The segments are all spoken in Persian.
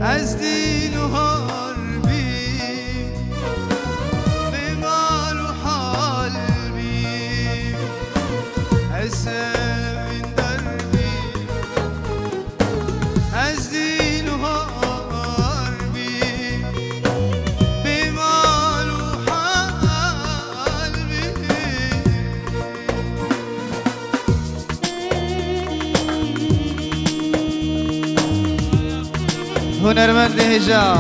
از دین و حربی به مال و حال بی از این دربی از دین و حربی به مال و حال بی هنرمند هجا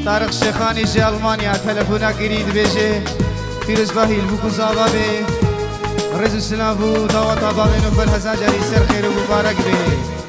طارق شیخانی جه المانیا تلفونا گرید بیجه فیروز باهیل بو کزاوا بی رزو سلام بو دعوت آبا بینو بل هزا جاری سر خیر و مبارک بی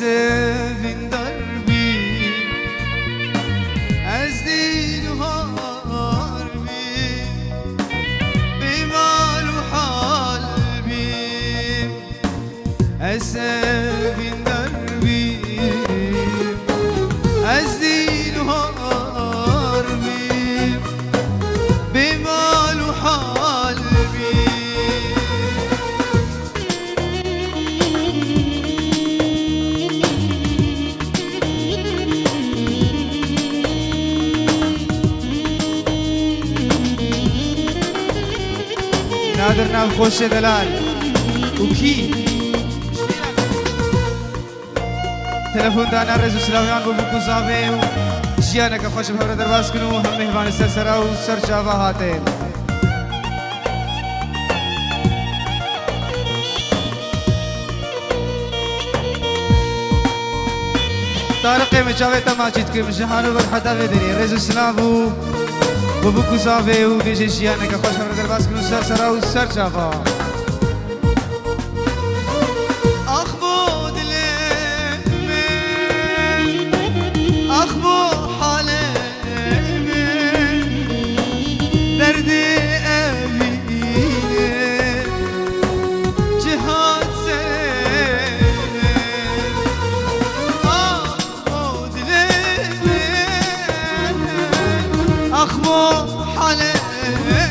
Sevin darbi az din harbi bimal halbi sevin darbi az din harbi bimal halbi نادر نام خوش دلال وكي تلفون دانا رزو سلاویان بو بکو زاوی و جیانه که خوش بخبر درواز کنو هم مهمان سرسرا و سر جاوا هاته طارق مجاوه تماجد که مجهانو بر حدا بدری رزو سلام بو بکو زاوی و بیجه جیانه که خوش بخبر درواز کنو سرسرا و سر جاوا أخبو حالمي دردي أبيني جهاد سيني أخبو دليني أخبو حالمي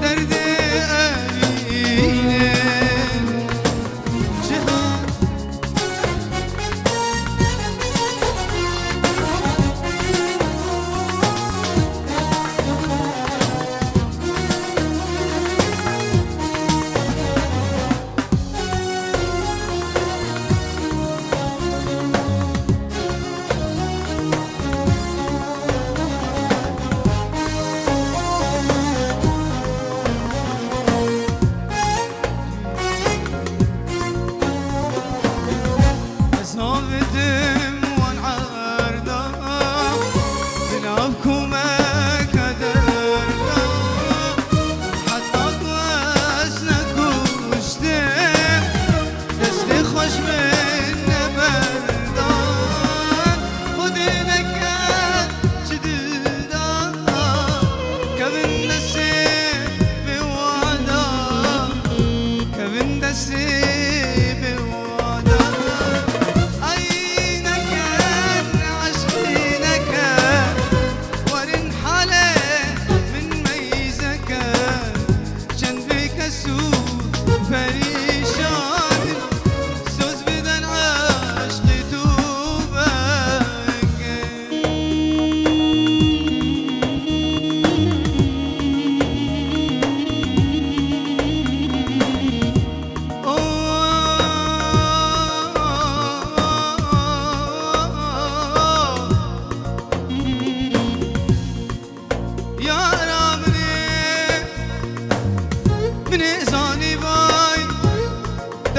دردي أبيني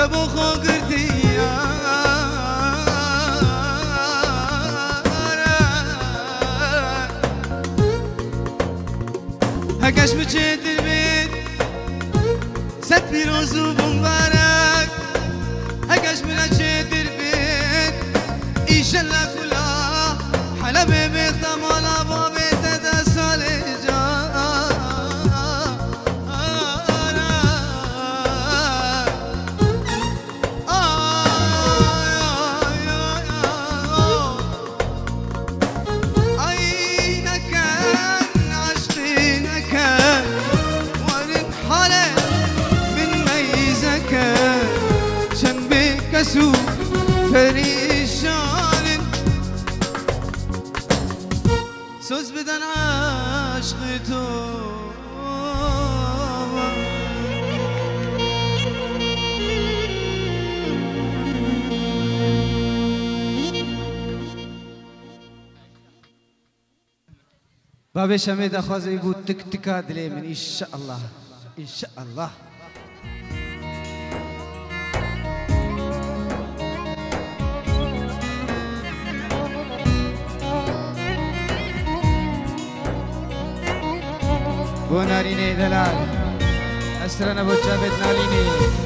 لبو خو قردي هكاش بجيت البيت ست بيروز ومبارك هكاش من جيت البيت إيش الله كلها حلبي بيت مالا بابي تدسال كسو فريشان سوز بدن عشقتو بابي شميد أخوازي يبو تك تكا دلي من إن شاء الله إن شاء الله بو ناريني دلال أسرنا بو جابت ناريني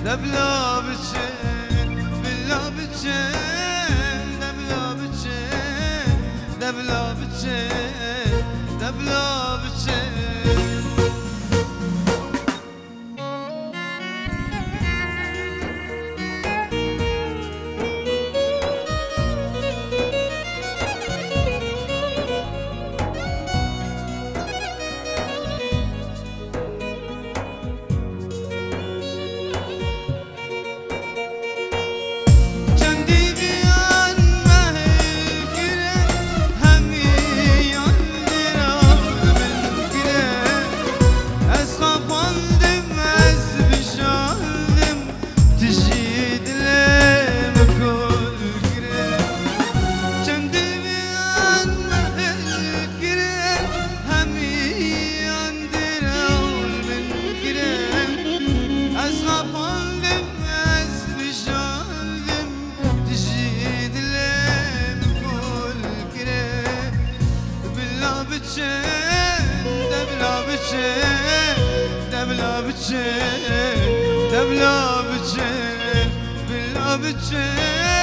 دبلا بتشين بلا بتشين دبلا بتشين دبلا بتشين دبلا بتشين دبلا بتشين دبلا بتشين بلا بتشين